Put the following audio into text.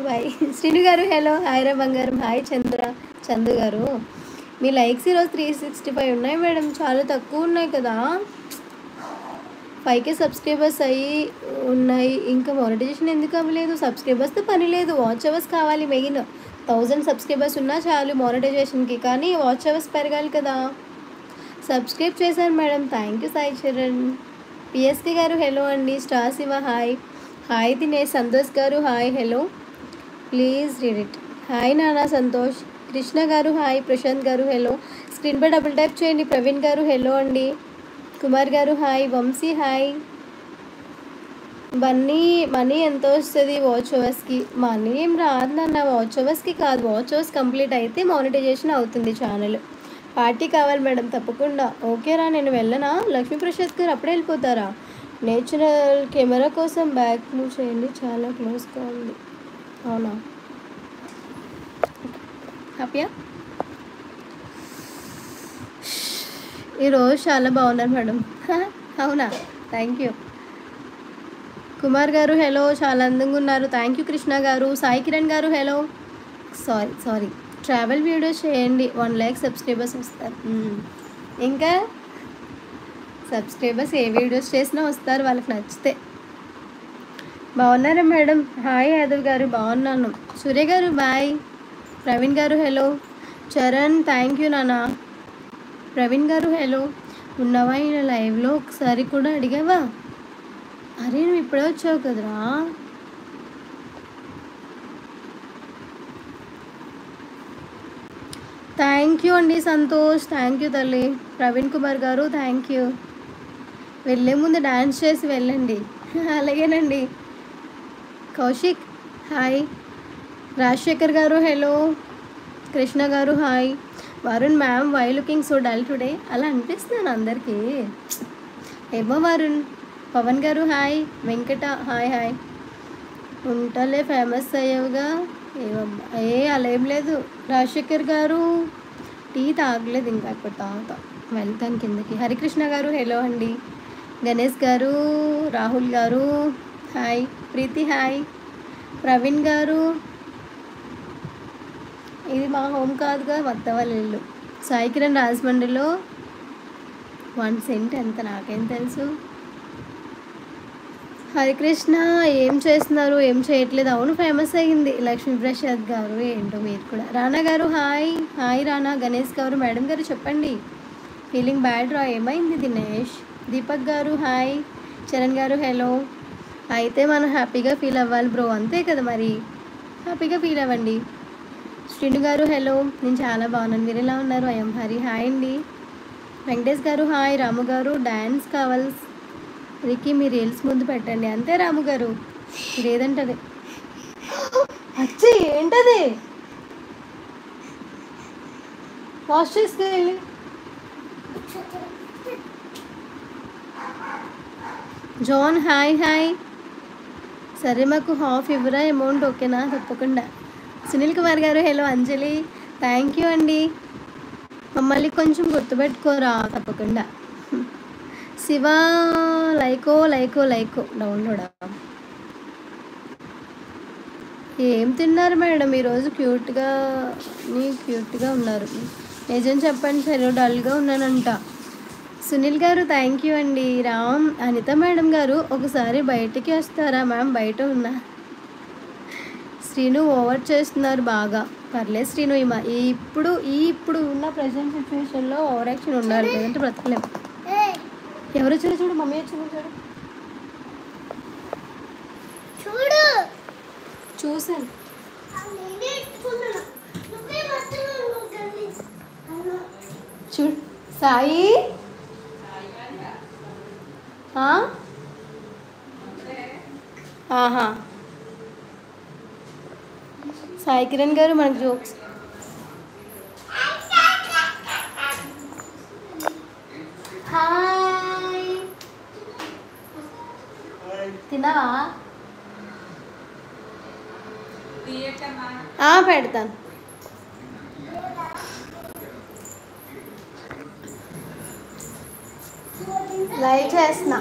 Bye. Srinu గారు hello, hi రా బంగారం, హాయ్ చందు గారు. మీ లైక్స్ ఈరోజు 365 ఉన్నాయి మేడం, చాలా తక్కువ ఉన్నాయి కదా. 5K సబ్స్క్రైబర్స్ అయ్యి ఉన్నాయి, ఇంకా మానిటైజేషన్ ఎందుకు అవ్వలేదు? సబ్స్క్రైబర్స్తో పని లేదు, వాచ్ అవర్స్ కావాలి మెయిన్. 1000 సబ్స్క్రైబర్స్ ఉన్నా చాలు మానిటైజేషన్కి, కానీ వాచ్ అవర్స్ పెరగాలి కదా. సబ్స్క్రైబ్ చేశాను madam, thank you Sai Charan. PSK garu hello అండి. Star Shiva hi. Hi Dinesh. Santosh garu hi hello, please read it. Hi నానా సంతోష్. కృష్ణ గారు హాయ్. ప్రశాంత్ గారు హలో. స్క్రీన్పై డబుల్ టైప్ చేయండి. ప్రవీణ్ గారు హలో అండి. కుమార్ గారు హాయ్. వంశీ హాయ్. మనీ ఎంత వస్తుంది వాచ్ అవర్స్కి? మనీ ఏం రాదు నాన్న, వాచ్ అవర్స్కి కాదు, వాచ్ అవర్స్ కంప్లీట్ అయితే మానిటైజేషన్ అవుతుంది ఛానల్. పార్టీ కావాలి మేడం, తప్పకుండా. ఓకేరా, నేను వెళ్ళనా? లక్ష్మీప్రసాద్ గారు అప్పుడే వెళ్ళిపోతారా? నేచురల్ కెమెరా కోసం బ్యాక్ మూవ్ చేయండి, చాలా క్లోజ్గా ఉంది. అవునా, హ్యాపీయా? ఈరోజు చాలా బాగున్నారు మేడం. అవునా, థ్యాంక్ యూ. కుమార్ గారు హలో, చాలా అందంగా ఉన్నారు, థ్యాంక్ యూ. కృష్ణ గారు. సాయి కిరణ్ గారు హలో. సారీ ట్రావెల్ వీడియోస్ చేయండి, 1 lakh సబ్స్క్రైబర్స్ వస్తారు. ఇంకా సబ్స్క్రైబర్స్ ఏ వీడియోస్ చేసినా వస్తారు, వాళ్ళకి నచ్చితే. బాగున్నారా మేడం? హాయ్ యాదవ్ గారు, బాగున్నాను. సూర్య గారు బాయ్. ప్రవీణ్ గారు హలో. చరణ్ థ్యాంక్ యూ నాన్న. ప్రవీణ్ గారు హలో. ఉన్నావా ఈయన లైవ్లో? ఒకసారి కూడా అడిగావా? అరే నువ్వు ఇప్పుడే వచ్చావు కదరా. థ్యాంక్ యూ అండి సంతోష్, థ్యాంక్ యూ తల్లి. ప్రవీణ్ కుమార్ గారు థ్యాంక్ యూ. వెళ్ళే ముందు డ్యాన్స్ చేసి వెళ్ళండి. అలాగేనండి. కౌశిక్ హాయ్. రాజశేఖర్ గారు hello. Krishna garu hi. Varun ma'am why looking so dull today? అలా అనిపిస్తున్నాను అందరికీ. ఏమో Varun. Pavan garu hi. Venkata hi hi. ఉంటలే ఫేమస్ అయ్యావుగా. ఏమమ్మా అలా ఏం లేదు. రాజశేఖర్ గారు టీ తాగలేదు, ఇంకా ఇప్పుడు తాగుతా, వెళ్తాను కిందకి. హరికృష్ణ గారు హలో అండి. గణేష్ గారు, రాహుల్ గారు హాయ్. ప్రీతి హాయ్. ప్రవీణ్ గారు ఇది మా హోమ్ కాదుగా, వద్ద వాళ్ళ ఇల్లు. సాయి కిరణ్ రాజమండ్రిలో 1 సెంట్ ఎంత నాకేం తెలుసు. హరికృష్ణ ఏం చేస్తున్నారు? ఏం చేయట్లేదు. అవును ఫేమస్ అయ్యింది లక్ష్మీప్రసాద్ గారు. ఏంటో మీరు కూడా. రానా గారు హాయ్. హాయ్ రానా. గణేష్ గారు మేడం గారు చెప్పండి. ఫీలింగ్ బ్యాడ్ రా, ఏమైంది దినేష్? దీపక్ గారు హాయ్. చరణ్ గారు హలో. అయితే మనం హ్యాపీగా ఫీల్ అవ్వాలి బ్రో, అంతే కదా మరి, హ్యాపీగా ఫీల్ అవ్వండి. శ్రీను గారు హలో. నేను చాలా బాగున్నాను, మీరు ఎలా ఉన్నారు? ఐఎమ్ హరి హాయ్ అండి. వెంకటేష్ గారు హాయ్. రాము గారు డ్యాన్స్ కావాలి రికి, మీ రీల్స్ ముందు పెట్టండి, అంతే రాము గారు. మీరు ఏదంటది వచ్చి ఏంటది వాష్ చేసుకెళ్ళి. John hi hi. సరే మాకు హాఫ్ ఇవ్వరా అమౌంట్, ఓకేనా? తప్పకుండా. సునీల్ కుమార్ గారు హలో. అంజలి థ్యాంక్ యూ అండి. మమ్మల్ని కొంచెం గుర్తుపెట్టుకోరా, తప్పకుండా. శివ లైకో డౌన్లోడా. ఏం తిన్నారు మేడం ఈరోజు? క్యూట్గా ఉన్నారు. నిజం చెప్పండి సార్, డల్గా ఉన్నానంట. సునీల్ గారు థ్యాంక్ యూ అండి. రామ్. అనిత మేడం గారు ఒకసారి బయటికి వస్తారా? మ్యామ్ బయట ఉన్నా. శ్రీను ఓవర్ చేస్తున్నారు బాగా. పర్లేదు శ్రీను, ఇప్పుడు ఉన్న ప్రజెంట్ సిచ్యువేషన్లో ఓవర్ యాక్షన్ ఉండాలి, లేదంటే బ్రతకలేము. ఎవరు వచ్చారు చూడు, మమ్మీ వచ్చింది చూడు. చూసాను. చూడు సాయి. ఆహా సాయి కిరణ్ గారు మనకు జోక్స్. హాయ్. తిన్నావా? పెడతాను. లైక్ చేస్తున్నా.